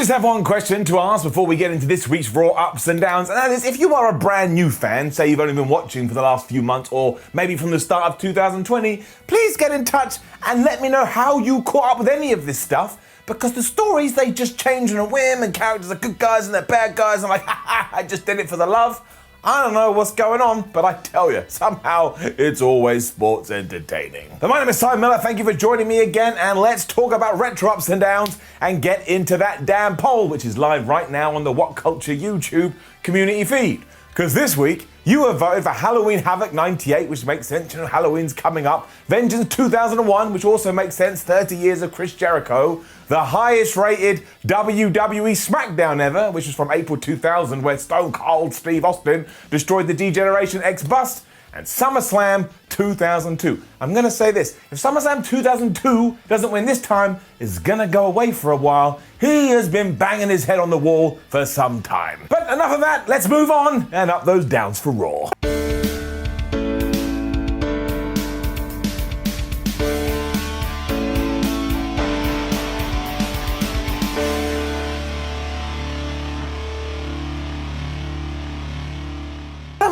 just have one question to ask before we get into this week's Raw ups and downs, and that is, if you are a brand new fan, say you've only been watching for the last few months or maybe from the start of 2020, please get in touch and let me know how you caught up with any of this stuff, because the stories, they just change on a whim, and characters are good guys and they're bad guys, and like, I just did it for the love. I don't know what's going on, but I tell you, somehow it's always sports entertaining. But my name is Simon Miller, thank you for joining me again, and let's talk about retro ups and downs and get into that damn poll, which is live right now on the WhatCulture YouTube community feed. Because this week, you have voted for Halloween Havoc 98, which makes sense, you know, Halloween's coming up. Vengeance 2001, which also makes sense, 30 years of Chris Jericho. The highest rated WWE SmackDown ever, which was from April 2000, where Stone Cold Steve Austin destroyed the D-Generation X bust. And SummerSlam 2002. I'm gonna say this, if SummerSlam 2002 doesn't win this time, it's gonna go away for a while. He has been banging his head on the wall for some time. But enough of that, let's move on and up those downs for Raw.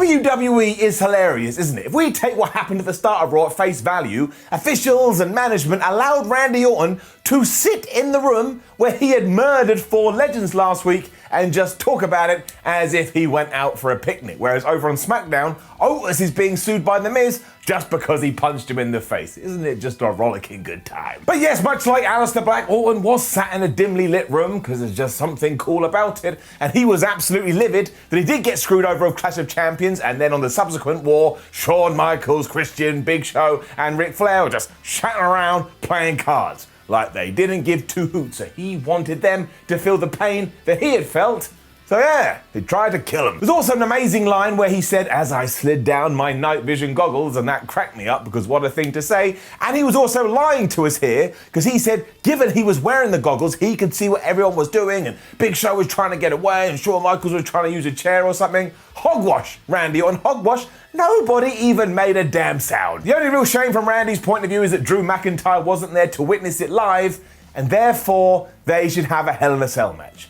WWE is hilarious, isn't it? If we take what happened at the start of Raw at face value, officials and management allowed Randy Orton to sit in the room where he had murdered 4 legends last week and just talk about it as if he went out for a picnic. Whereas over on SmackDown, Otis is being sued by The Miz just because he punched him in the face. Isn't it just a rollicking good time? But yes, much like Aleister Black, Orton was sat in a dimly lit room because there's just something cool about it, and he was absolutely livid that he did get screwed over of Clash of Champions, and then on the subsequent war, Shawn Michaels, Christian, Big Show, and Ric Flair were just chatting around playing cards. Like they didn't give 2 hoots, so he wanted them to feel the pain that he had felt. So yeah, he tried to kill him. There's also an amazing line where he said, "As I slid down my night vision goggles," and that cracked me up because what a thing to say. And he was also lying to us here because he said, given he was wearing the goggles, he could see what everyone was doing, and Big Show was trying to get away, and Shawn Michaels was trying to use a chair or something. Hogwash, Randy Orton, hogwash. Nobody even made a damn sound. The only real shame from Randy's point of view is that Drew McIntyre wasn't there to witness it live, and therefore they should have a Hell in a Cell match.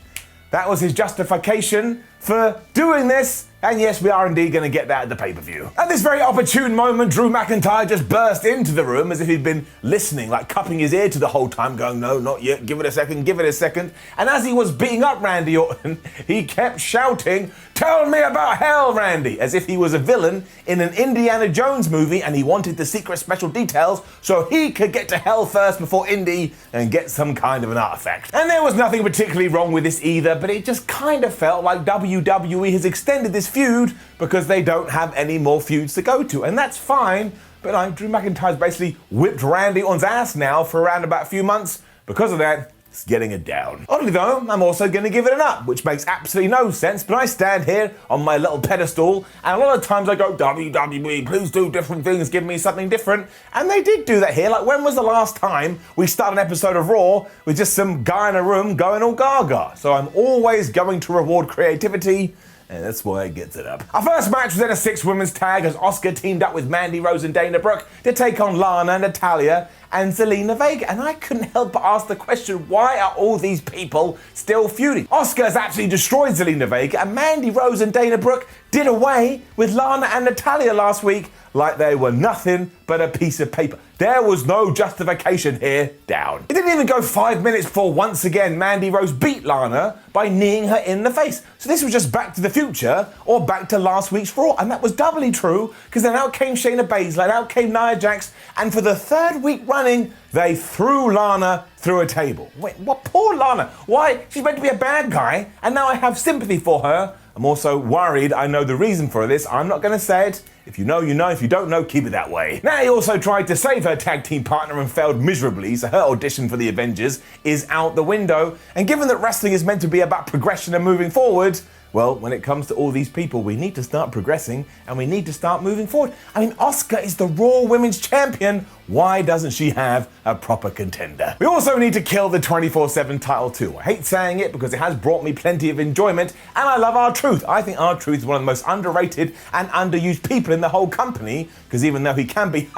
That was his justification for doing this, and yes, we are indeed going to get that at the pay-per-view. At this very opportune moment, Drew McIntyre just burst into the room as if he'd been listening, like cupping his ear to the whole time, going, "No, not yet, give it a second, give it a second." And as he was beating up Randy Orton, he kept shouting, "Tell me about hell, Randy," as if he was a villain in an Indiana Jones movie and he wanted the secret special details so he could get to hell first before Indy and get some kind of an artifact. And there was nothing particularly wrong with this either, but it just kind of felt like WWE has extended this feud because they don't have any more feuds to go to, and that's fine, but Drew McIntyre's basically whipped Randy Orton's ass now for around about a few months. Because of that, it's getting it down. Oddly though, I'm also going to give it an up, which makes absolutely no sense, but I stand here on my little pedestal, and a lot of times I go, "WWE, please do different things, give me something different," and they did do that here. Like, when was the last time we started an episode of Raw with just some guy in a room going all gaga? So I'm always going to reward creativity, and that's why it gets it up. Our first match was in a 6-women's tag as Asuka teamed up with Mandy Rose and Dana Brooke to take on Lana, Natalya, and Zelina Vega. And I couldn't help but ask the question, why are all these people still feuding? Asuka has actually destroyed Zelina Vega, and Mandy Rose and Dana Brooke did away with Lana and Natalya last week like they were nothing but a piece of paper. There was no justification here. Down. It didn't even go 5 minutes before once again Mandy Rose beat Lana by kneeing her in the face. So this was just Back to the Future or back to last week's Raw, and that was doubly true because then out came Shayna Baszler, and out came Nia Jax, and for the 3rd week running, they threw Lana through a table. Wait, what? Poor Lana. Why? She's meant to be a bad guy, and now I have sympathy for her. I'm also worried I know the reason for this. I'm not going to say it. If you know, you know. If you don't know, keep it that way. Now, also tried to save her tag team partner and failed miserably, so her audition for the Avengers is out the window. And given that wrestling is meant to be about progression and moving forward, well, when it comes to all these people, we need to start progressing and we need to start moving forward. I mean, Asuka is the Raw Women's Champion. Why doesn't she have a proper contender? We also need to kill the 24/7 title too. I hate saying it because it has brought me plenty of enjoyment, and I love R-Truth. I think R-Truth is one of the most underrated and underused people in the whole company, because even though he can be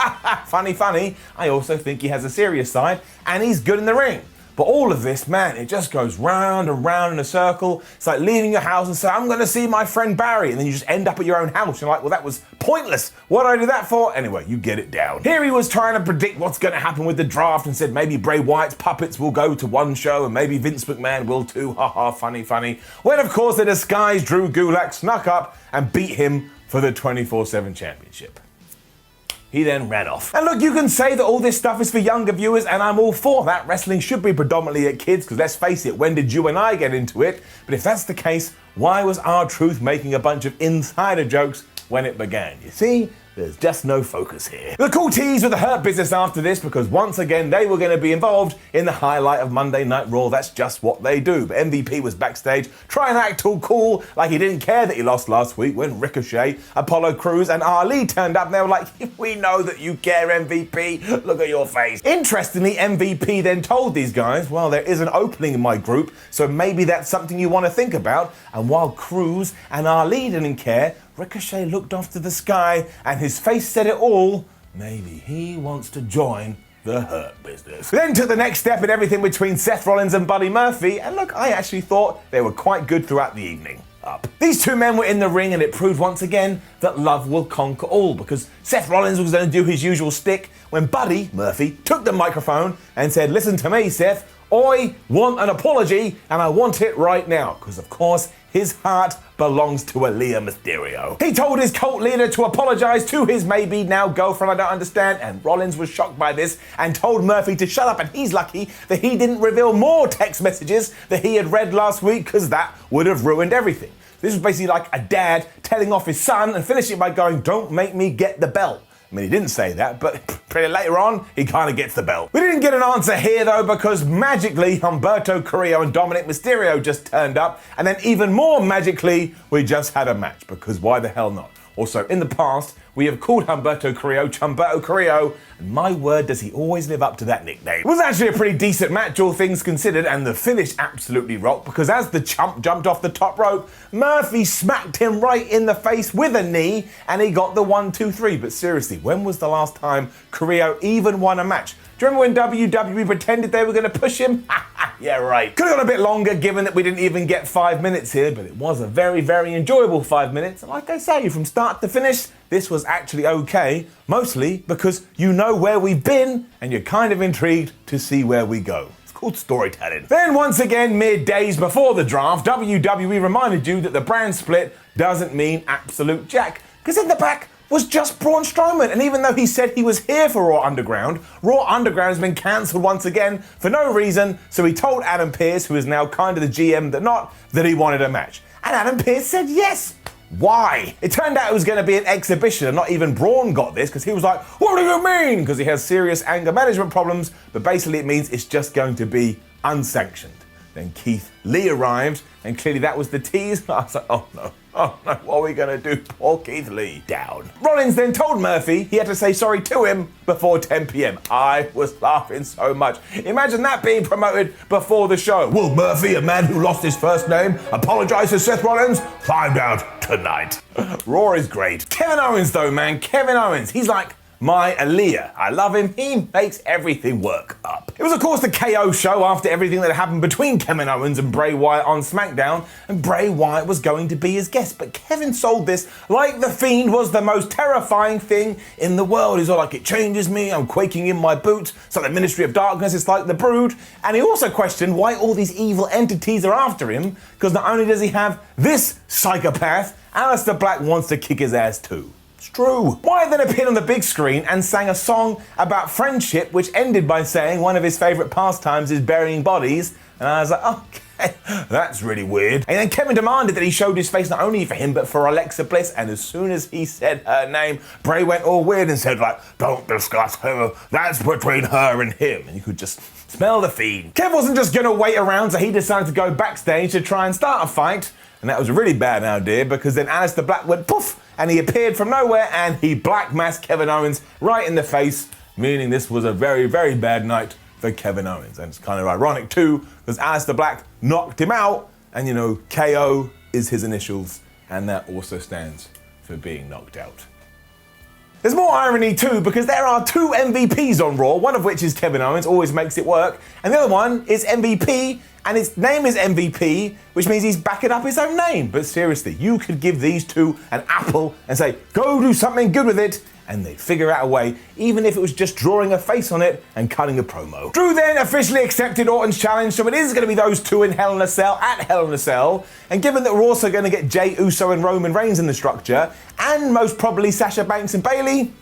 funny, I also think he has a serious side and he's good in the ring. But all of this, man, it just goes round and round in a circle. It's like leaving your house and saying, I'm going to see my friend Barry. And then you just end up at your own house. You're like, well, that was pointless. What did I do that for? Anyway, you get it down. Here he was trying to predict what's going to happen with the draft and said maybe Bray Wyatt's puppets will go to one show and maybe Vince McMahon will too. Ha ha, funny, funny. When, of course, the disguised Drew Gulak snuck up and beat him for the 24/7 championship. He then ran off. And look, you can say that all this stuff is for younger viewers, and I'm all for that. Wrestling should be predominantly at kids, because let's face it, when did you and I get into it? But if that's the case, why was R-Truth making a bunch of insider jokes when it began? You see? There's just no focus here. The cool tease with the Hurt Business after this, because once again they were going to be involved in the highlight of Monday Night Raw. That's just what they do. But MVP was backstage trying to act all cool, like he didn't care that he lost last week when Ricochet, Apollo Crews and Ali turned up and they were like, we know that you care, MVP. Look at your face. Interestingly, MVP then told these guys, well, there is an opening in my group, so maybe that's something you want to think about. And while Crews and Ali didn't care, Ricochet looked off to the sky and his face said it all. Maybe he wants to join the Hurt Business. We then took the next step in everything between Seth Rollins and Buddy Murphy, and look, I actually thought they were quite good throughout the evening. These two men were in the ring and it proved once again that love will conquer all, because Seth Rollins was going to do his usual stick when Buddy Murphy took the microphone and said, listen to me, Seth, I want an apology and I want it right now, because of course his heart belongs to Aaliyah Mysterio. He told his cult leader to apologize to his maybe now girlfriend, I don't understand, and Rollins was shocked by this and told Murphy to shut up, and he's lucky that he didn't reveal more text messages that he had read last week, because that would have ruined everything. This was basically like a dad telling off his son and finishing by going, don't make me get the belt. I mean, he didn't say that, but pretty later on, he kind of gets the belt. We didn't get an answer here, though, because magically, Humberto Carrillo and Dominic Mysterio just turned up, and then even more magically, we just had a match, because why the hell not? Also, in the past, we have called Humberto Carrillo Chumberto Carrillo, and my word, does he always live up to that nickname. It was actually a pretty decent match, all things considered, and the finish absolutely rocked, because as the chump jumped off the top rope, Murphy smacked him right in the face with a knee, and he got the 1, 2, 3. But seriously, when was the last time Carrillo even won a match? Do you remember when WWE pretended they were going to push him? Yeah, right. Could have gone a bit longer, given that we didn't even get 5 minutes here, but it was a very, very enjoyable 5 minutes. And like I say, from start to finish, this was actually okay, mostly because you know where we've been and you're kind of intrigued to see where we go. It's called storytelling. Then once again, mere days before the draft, WWE reminded you that the brand split doesn't mean absolute jack, because in the back was just Braun Strowman, and even though he said he was here for Raw Underground has been cancelled once again for no reason, so he told Adam Pearce, who is now kind of the GM that he wanted a match. And Adam Pearce said yes. Why? It turned out it was going to be an exhibition, and not even Braun got this, because he was like, what do you mean? Because he has serious anger management problems, but basically it means it's just going to be unsanctioned. Then Keith Lee arrived, and clearly that was the tease. I was like, oh no, what are we going to do? Poor Keith Lee. Down. Rollins then told Murphy he had to say sorry to him before 10 p.m. I was laughing so much. Imagine that being promoted before the show. Will Murphy, a man who lost his first name, apologize to Seth Rollins? Find out tonight. Raw is great. Kevin Owens though, man, Kevin Owens. He's like my Aaliyah. I love him. He makes everything work up. It was, of course, the KO show after everything that happened between Kevin Owens and Bray Wyatt on SmackDown, and Bray Wyatt was going to be his guest. But Kevin sold this like The Fiend was the most terrifying thing in the world. He's all like, it changes me, I'm quaking in my boots, it's like the Ministry of Darkness, it's like the Brood. And he also questioned why all these evil entities are after him, because not only does he have this psychopath, Aleister Black wants to kick his ass too. It's true. Wyatt then appeared on the big screen and sang a song about friendship, which ended by saying one of his favourite pastimes is burying bodies. And I was like, okay, that's really weird. And then Kevin demanded that he showed his face not only for him, but for Alexa Bliss. And as soon as he said her name, Bray went all weird and said, like, don't discuss her. That's between her and him. And you could just smell the Fiend. Kev wasn't just going to wait around, so he decided to go backstage to try and start a fight. And that was a really bad idea, because then Aleister Black went poof, and he appeared from nowhere and he black masked Kevin Owens right in the face, meaning this was a very, very bad night for Kevin Owens. And it's kind of ironic too, because Aleister Black knocked him out, and you know, KO is his initials, and that also stands for being knocked out. There's more irony too, because there are two MVPs on Raw, one of which is Kevin Owens, always makes it work, and the other one is MVP, and his name is MVP, which means he's backing up his own name. But seriously, you could give these two an apple and say, go do something good with it, and they'd figure out a way, even if it was just drawing a face on it and cutting a promo. Drew then officially accepted Orton's challenge, so it is going to be those two in Hell in a Cell at Hell in a Cell. And given that we're also going to get Jey Uso and Roman Reigns in the structure, and most probably Sasha Banks and Bayley,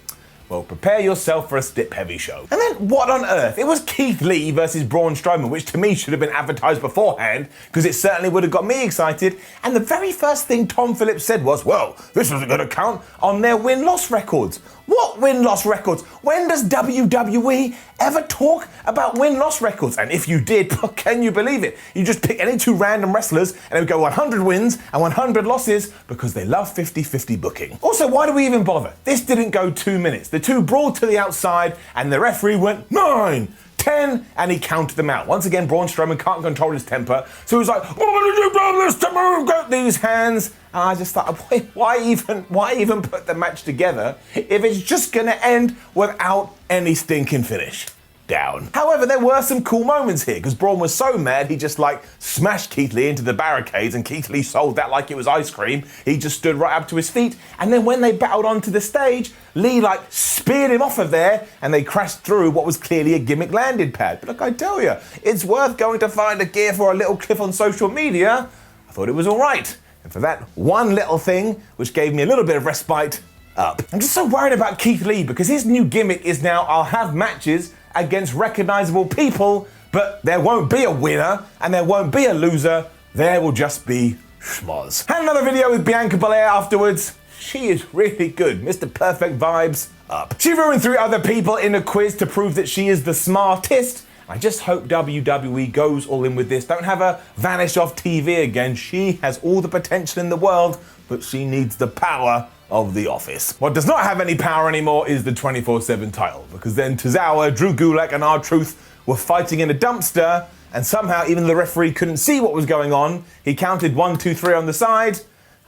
well, prepare yourself for a stip-heavy show. And then what on earth? It was Keith Lee versus Braun Strowman, which to me should have been advertised beforehand, because it certainly would have got me excited. And the very first thing Tom Phillips said was, well, this isn't going to count on their win-loss records. What win-loss records? When does WWE ever talk about win-loss records? And if you did, can you believe it? You just pick any two random wrestlers and it would go 100 wins and 100 losses because they love 50-50 booking. Also, why do we even bother? This didn't go 2 minutes. The two brawled to the outside and the referee went 9, 10, and he counted them out. Once again, Braun Strowman can't control his temper, so he was like, what am I going to do about this to move? Got these hands. And I just thought, why even put the match together if it's just going to end without any stinking finish? Down. However, there were some cool moments here, because Braun was so mad he just smashed Keith Lee into the barricades, and Keith Lee sold that like it was ice cream. He just stood right up to his feet, and then when they battled onto the stage, Lee speared him off of there, and they crashed through what was clearly a gimmick landing pad. But look, I tell you, it's worth going to find a gear for a little clip on social media. I thought it was all right. And for that one little thing, which gave me a little bit of respite, up. I'm just so worried about Keith Lee, because his new gimmick is now, I'll have matches against recognizable people, but there won't be a winner and there won't be a loser. There will just be schmoz. Had another video with Bianca Belair afterwards. She is really good. Mr. Perfect vibes up. She ruined 3 other people in a quiz to prove that she is the smartest. I just hope WWE goes all in with this. Don't have her vanish off TV again. She has all the potential in the world, but she needs the power of The Office. What does not have any power anymore is the 24/7 title, because then Tozawa, Drew Gulak, and R-Truth were fighting in a dumpster, and somehow even the referee couldn't see what was going on. He counted 1, 2, 3 on the side,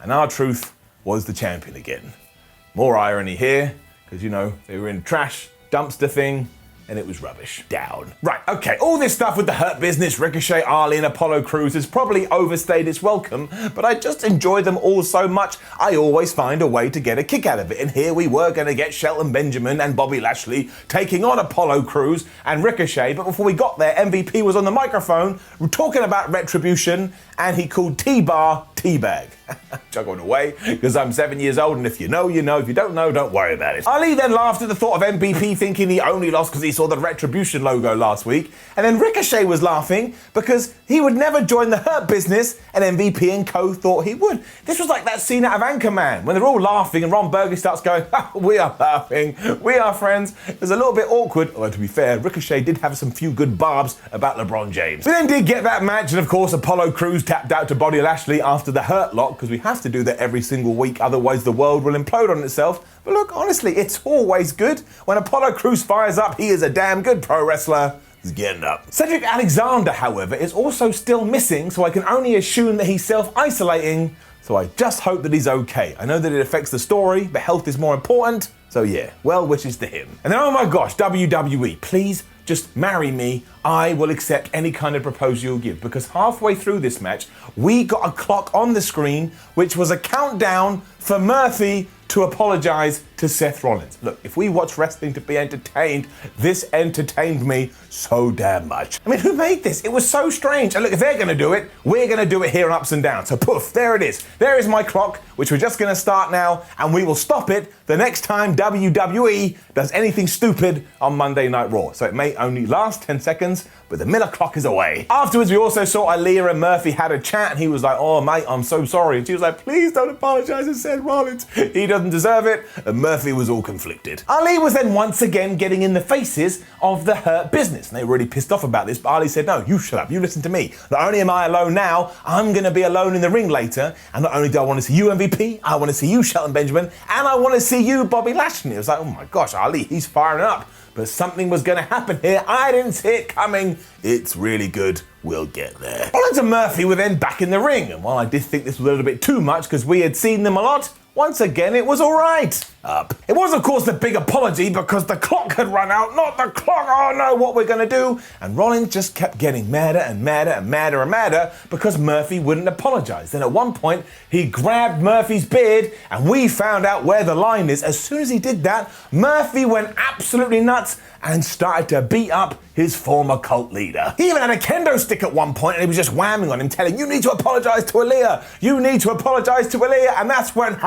and R-Truth was the champion again. More irony here, because they were in a trash dumpster thing, and it was rubbish. Down. Right, okay, all this stuff with the Hurt Business, Ricochet, Ali, and Apollo Crews has probably overstayed its welcome, but I just enjoy them all so much, I always find a way to get a kick out of it. And here we were going to get Shelton Benjamin and Bobby Lashley taking on Apollo Crews and Ricochet, but before we got there, MVP was on the microphone talking about Retribution, and he called T-Bar Teabag. Chuckled away, because I'm 7 years old, and if you know, you know. If you don't know, don't worry about it. Ali then laughed at the thought of MVP thinking he only lost because he saw the Retribution logo last week, and then Ricochet was laughing because he would never join the Hurt Business, and MVP and co thought he would. This was like that scene out of Anchorman, when they're all laughing and Ron Burgundy starts going, we are laughing, we are friends. It was a little bit awkward, although to be fair, Ricochet did have some few good barbs about LeBron James. We then did get that match, and of course Apollo Crews tapped out to Bobby Lashley after the Hurt Lock, because we have to do that every single week, otherwise the world will implode on itself. But look, honestly, it's always good. When Apollo Crews fires up, he is a damn good pro wrestler. He's getting up. Cedric Alexander, however, is also still missing, so I can only assume that he's self-isolating, so I just hope that he's okay. I know that it affects the story, but health is more important, so yeah, well wishes to him. And then, oh my gosh, WWE, please just marry me. I will accept any kind of proposal you'll give, because halfway through this match, we got a clock on the screen, which was a countdown for Murphy to apologize to Seth Rollins. Look, if we watch wrestling to be entertained, this entertained me so damn much. I mean, who made this? It was so strange. And look, if they're gonna do it, we're gonna do it here on Ups and Downs. So poof, there it is. There is my clock, which we're just gonna start now, and we will stop it the next time WWE does anything stupid on Monday Night Raw. So it may only last 10 seconds, but the Miller clock is away. Afterwards, we also saw Aaliyah and Murphy had a chat, and he was like, oh mate, I'm so sorry. And she was like, please don't apologize to Seth Rollins. He doesn't deserve it. And Murphy was all conflicted. Ali was then once again getting in the faces of the Hurt Business. And they were really pissed off about this, but Ali said, no, you shut up, you listen to me. Not only am I alone now, I'm gonna be alone in the ring later. And not only do I want to see you MVP, I want to see you Shelton Benjamin, and I want to see you Bobby Lashley. It was like, oh my gosh, Ali, he's firing up. But something was going to happen here. I didn't see it coming. It's really good. We'll get there. Rollins and Murphy were then back in the ring. And while I did think this was a little bit too much because we had seen them a lot, once again, it was all right. up. It was, of course, the big apology because the clock had run out. Not the clock, oh no, what we're gonna do? And Rollins just kept getting madder and madder and madder and madder because Murphy wouldn't apologize. Then at one point, he grabbed Murphy's beard and we found out where the line is. As soon as he did that, Murphy went absolutely nuts and started to beat up his former cult leader. He even had a kendo stick at one point and he was just whamming on him, telling, you need to apologize to Aaliyah. You need to apologize to Aaliyah. And that's when,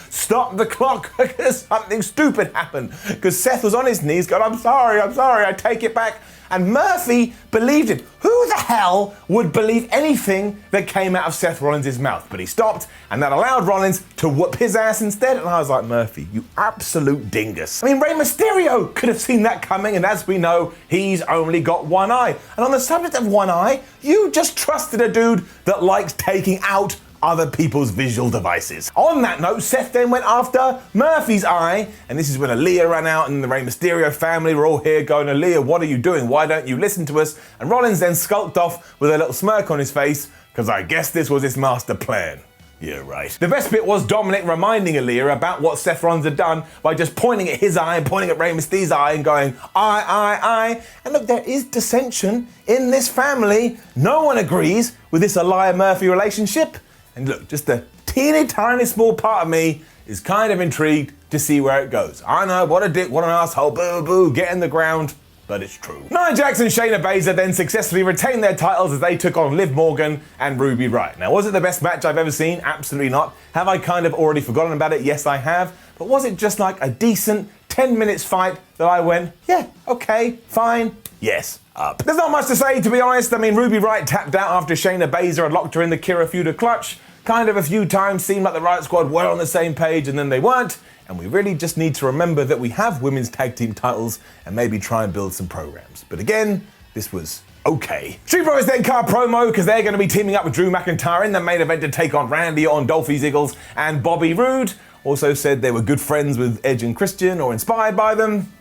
stop the clock because something stupid happened. Because Seth was on his knees going, I'm sorry, I take it back. And Murphy believed him. Who the hell would believe anything that came out of Seth Rollins' mouth? But he stopped, and that allowed Rollins to whoop his ass instead. And I was like, Murphy, you absolute dingus. I mean, Rey Mysterio could have seen that coming, and as we know, he's only got one eye. And on the subject of one eye, you just trusted a dude that likes taking out other people's visual devices. On that note, Seth then went after Murphy's eye, and this is when Aaliyah ran out and the Rey Mysterio family were all here going, Aaliyah, what are you doing? Why don't you listen to us? And Rollins then skulked off with a little smirk on his face, because I guess this was his master plan. Yeah, right. The best bit was Dominic reminding Aaliyah about what Seth Rollins had done by just pointing at his eye and pointing at Rey Mysterio's eye and going, I. And look, there is dissension in this family. No one agrees with this Aaliyah-Murphy relationship. And look, just a teeny tiny small part of me is kind of intrigued to see where it goes. I know, what a dick, what an asshole, boo boo, get in the ground, but it's true. Nia Jax and Shayna Baszler then successfully retained their titles as they took on Liv Morgan and Ruby Riott. Now, was it the best match I've ever seen? Absolutely not. Have I kind of already forgotten about it? Yes, I have. But was it just like a decent 10 minutes fight that I went, yeah, okay, fine, yes, up. There's not much to say, to be honest. I mean, Ruby Riott tapped out after Shayna Baszler had locked her in the Kira feud clutch. Kind of a few times seemed like the Riott Squad were on the same page and then they weren't. And we really just need to remember that we have women's tag team titles and maybe try and build some programs. But again, this was okay. Street Profits then cut a promo because they're going to be teaming up with Drew McIntyre in the main event to take on Randy Orton, Dolph Ziggles and Bobby Roode. Also said they were good friends with Edge and Christian or inspired by them.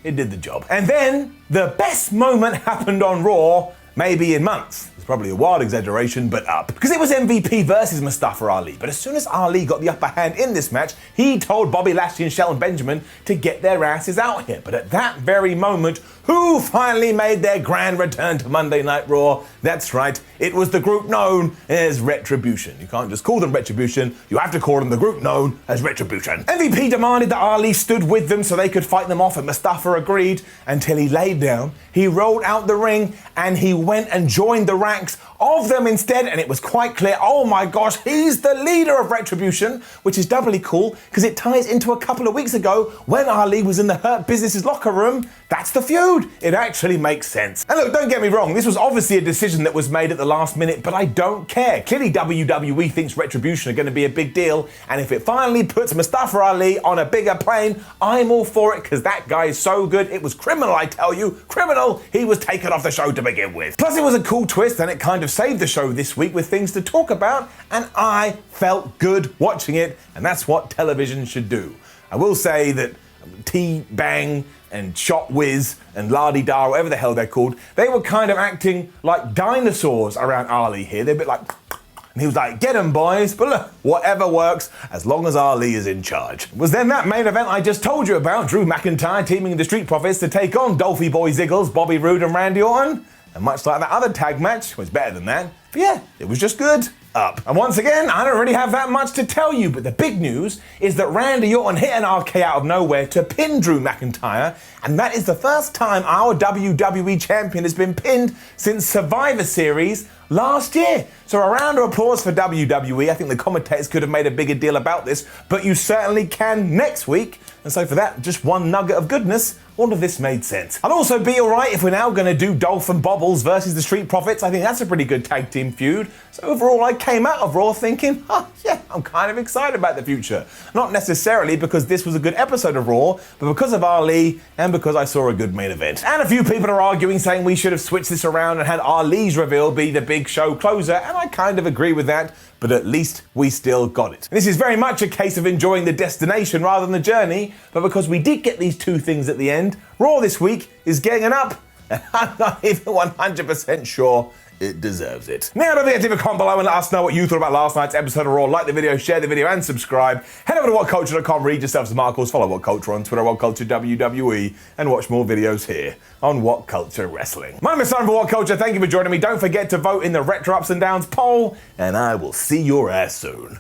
It did the job. And then the best moment happened on Raw, maybe in months. Probably a wild exaggeration, but up. Because it was MVP versus Mustafa Ali. But as soon as Ali got the upper hand in this match, he told Bobby Lashley and Shelton Benjamin to get their asses out here. But at that very moment, who finally made their grand return to Monday Night Raw? That's right, it was the group known as Retribution. You can't just call them Retribution, you have to call them the group known as Retribution. MVP demanded that Ali stood with them so they could fight them off, and Mustafa agreed until he laid down. He rolled out the ring and he went and joined the ranks of them instead, and it was quite clear, oh my gosh, he's the leader of Retribution, which is doubly cool because it ties into a couple of weeks ago when Ali was in the Hurt Business's locker room. That's the feud. It actually makes sense. And look, don't get me wrong, this was obviously a decision that was made at the last minute, but I don't care. Clearly WWE thinks Retribution are going to be a big deal, and if it finally puts Mustafa Ali on a bigger plane, I'm all for it because that guy is so good. It was criminal, I tell you, criminal. He was taken off the show to begin with. Plus it was a cool twist and it kind of saved the show this week with things to talk about, and I felt good watching it, and that's what television should do. I will say that T-Bang and Shot Whiz and La-Di-Da, whatever the hell they're called, they were kind of acting like dinosaurs around Ali here. They're a bit like, and he was like, get 'em boys, but look, whatever works as long as Ali is in charge. It was then that main event I just told you about, Drew McIntyre teaming with the Street Profits to take on Dolphy Boy Ziggles, Bobby Roode and Randy Orton. And much like that other tag match, it was better than that. But yeah, it was just good. Up. And once again, I don't really have that much to tell you, but the big news is that Randy Orton hit an RK out of nowhere to pin Drew McIntyre, and that is the first time our WWE champion has been pinned since Survivor Series last year. So a round of applause for WWE. I think the commentators could have made a bigger deal about this, but you certainly can next week. And so for that, just one nugget of goodness, all of this made sense. I'd also be alright if we're now going to do Dolph and Bobbles versus the Street Profits. I think that's a pretty good tag team feud. So overall, I came out of Raw thinking, yeah, I'm kind of excited about the future. Not necessarily because this was a good episode of Raw, but because of Ali and because I saw a good main event. And a few people are arguing, saying we should have switched this around and had Ali's reveal be the big show closer, and I kind of agree with that, but at least we still got it. This is very much a case of enjoying the destination rather than the journey, but because we did get these two things at the end, Raw this week is getting an up and I'm not even 100% sure it deserves it. Now, don't forget to leave a comment below and let us know what you thought about last night's episode of Raw. Like the video, share the video, and subscribe. Head over to WhatCulture.com, read yourself some articles, follow WhatCulture on Twitter, WhatCulture WWE, and watch more videos here on WhatCulture Wrestling. My name is Simon for WhatCulture. Thank you for joining me. Don't forget to vote in the Retro Ups and Downs poll, and I will see your ass soon.